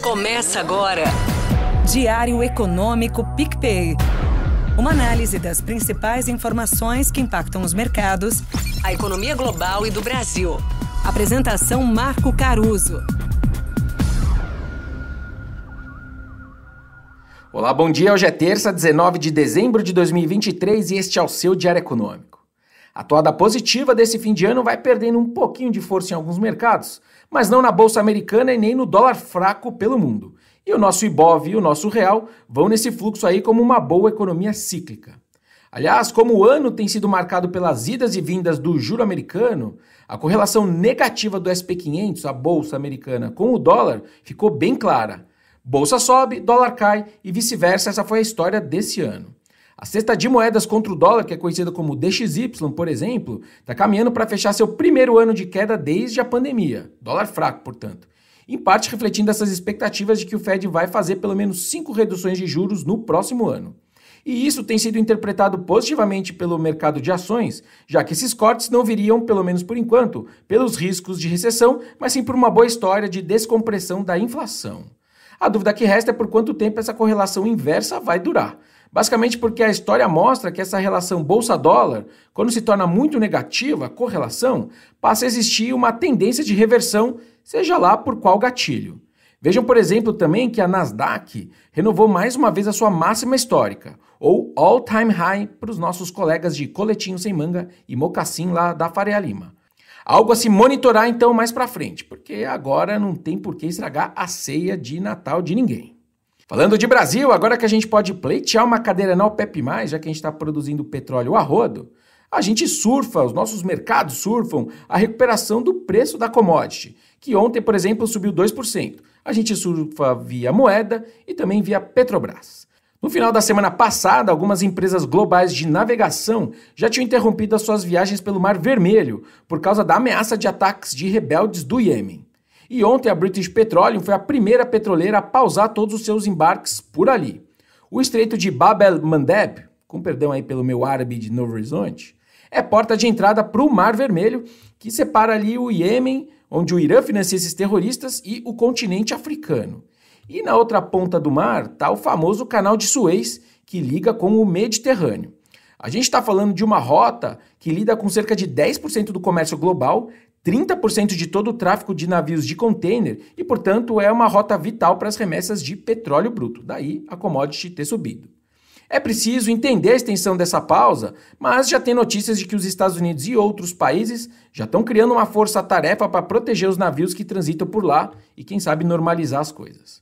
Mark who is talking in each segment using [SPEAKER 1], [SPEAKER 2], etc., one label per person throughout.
[SPEAKER 1] Começa agora.
[SPEAKER 2] Diário Econômico PicPay. Uma análise das principais informações que impactam os mercados,
[SPEAKER 1] A economia global e do Brasil.
[SPEAKER 2] Apresentação Marco Caruso.
[SPEAKER 3] Olá, bom dia. Hoje é terça, 19 de dezembro de 2023 e este é o seu Diário Econômico. A toada positiva desse fim de ano vai perdendo um pouquinho de força em alguns mercados, mas não na Bolsa Americana e nem no dólar fraco pelo mundo. E o nosso Ibov e o nosso Real vão nesse fluxo aí como uma boa economia cíclica. Aliás, como o ano tem sido marcado pelas idas e vindas do juro americano, a correlação negativa do SP 500, a Bolsa Americana, com o dólar ficou bem clara. Bolsa sobe, dólar cai e vice-versa, essa foi a história desse ano. A cesta de moedas contra o dólar, que é conhecida como DXY, por exemplo, está caminhando para fechar seu primeiro ano de queda desde a pandemia. Dólar fraco, portanto. Em parte refletindo essas expectativas de que o Fed vai fazer pelo menos 5 reduções de juros no próximo ano. E isso tem sido interpretado positivamente pelo mercado de ações, já que esses cortes não viriam, pelo menos por enquanto, pelos riscos de recessão, mas sim por uma boa história de descompressão da inflação. A dúvida que resta é por quanto tempo essa correlação inversa vai durar. Basicamente porque a história mostra que essa relação bolsa-dólar, quando se torna muito negativa, a correlação, passa a existir uma tendência de reversão, seja lá por qual gatilho. Vejam, por exemplo, também que a Nasdaq renovou mais uma vez a sua máxima histórica, ou all-time high para os nossos colegas de coletinho sem manga e mocassim lá da Faria Lima. Algo a se monitorar então mais pra frente, porque agora não tem por que estragar a ceia de Natal de ninguém. Falando de Brasil, agora que a gente pode pleitear uma cadeira na OPEP+, já que a gente está produzindo petróleo a rodo, a gente surfa, os nossos mercados surfam a recuperação do preço da commodity, que ontem, por exemplo, subiu 2%. A gente surfa via moeda e também via Petrobras. No final da semana passada, algumas empresas globais de navegação já tinham interrompido as suas viagens pelo Mar Vermelho por causa da ameaça de ataques de rebeldes do Iêmen. E ontem a British Petroleum foi a primeira petroleira a pausar todos os seus embarques por ali. O estreito de Bab el-Mandeb, com perdão aí pelo meu árabe de Novo Horizonte, é porta de entrada para o Mar Vermelho, que separa ali o Iêmen, onde o Irã financia esses terroristas, e o continente africano. E na outra ponta do mar está o famoso Canal de Suez, que liga com o Mediterrâneo. A gente está falando de uma rota que lida com cerca de 10% do comércio global, 30% de todo o tráfego de navios de container e, portanto, é uma rota vital para as remessas de petróleo bruto. Daí a commodity ter subido. É preciso entender a extensão dessa pausa, mas já tem notícias de que os Estados Unidos e outros países já estão criando uma força-tarefa para proteger os navios que transitam por lá e, quem sabe, normalizar as coisas.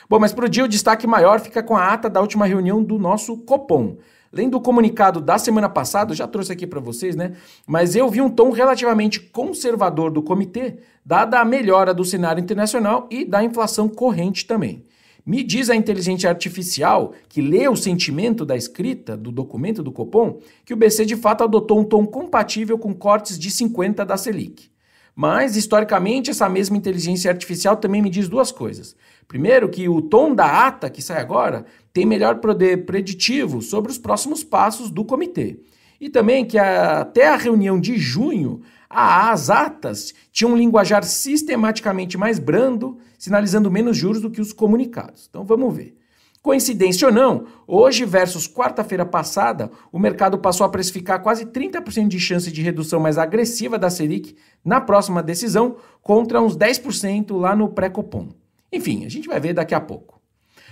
[SPEAKER 3] Bom, mas para o dia o destaque maior fica com a ata da última reunião do nosso Copom. Além do comunicado da semana passada, eu já trouxe aqui para vocês, né? Mas eu vi um tom relativamente conservador do comitê, dada a melhora do cenário internacional e da inflação corrente também. Me diz a inteligência artificial, que lê o sentimento da escrita do documento do Copom, que o BC de fato adotou um tom compatível com cortes de 50 da Selic. Mas, historicamente, essa mesma inteligência artificial também me diz duas coisas. Primeiro, que o tom da ata que sai agora tem melhor poder preditivo sobre os próximos passos do comitê. E também que até a reunião de junho, as atas tinham um linguajar sistematicamente mais brando, sinalizando menos juros do que os comunicados. Então vamos ver. Coincidência ou não, hoje versus quarta-feira passada, o mercado passou a precificar quase 30% de chance de redução mais agressiva da Selic na próxima decisão, contra uns 10% lá no pré-Copom. Enfim, a gente vai ver daqui a pouco.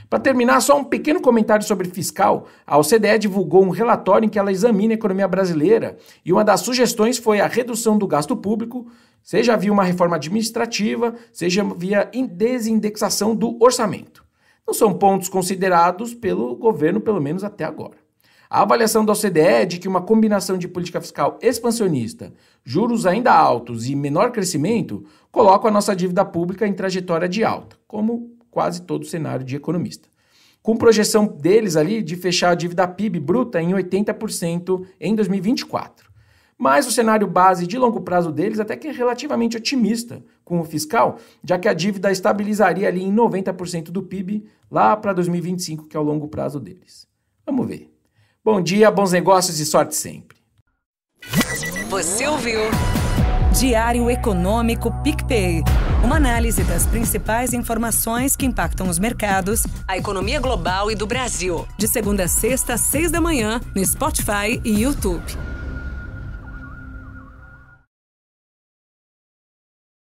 [SPEAKER 3] Para terminar, só um pequeno comentário sobre fiscal. A OCDE divulgou um relatório em que ela examina a economia brasileira e uma das sugestões foi a redução do gasto público, seja via uma reforma administrativa, seja via desindexação do orçamento. Não são pontos considerados pelo governo, pelo menos até agora. A avaliação da OCDE é de que uma combinação de política fiscal expansionista, juros ainda altos e menor crescimento coloca a nossa dívida pública em trajetória de alta, como quase todo cenário de economista. Com projeção deles ali de fechar a dívida PIB bruta em 80% em 2024. Mas o cenário base de longo prazo deles até que é relativamente otimista com o fiscal, já que a dívida estabilizaria ali em 90% do PIB lá para 2025, que é o longo prazo deles. Vamos ver. Bom dia, bons negócios e sorte sempre.
[SPEAKER 1] Você ouviu
[SPEAKER 2] Diário Econômico PicPay. Uma análise das principais informações que impactam os mercados,
[SPEAKER 1] a economia global e do Brasil.
[SPEAKER 2] De segunda a sexta, às 6 da manhã, no Spotify e YouTube.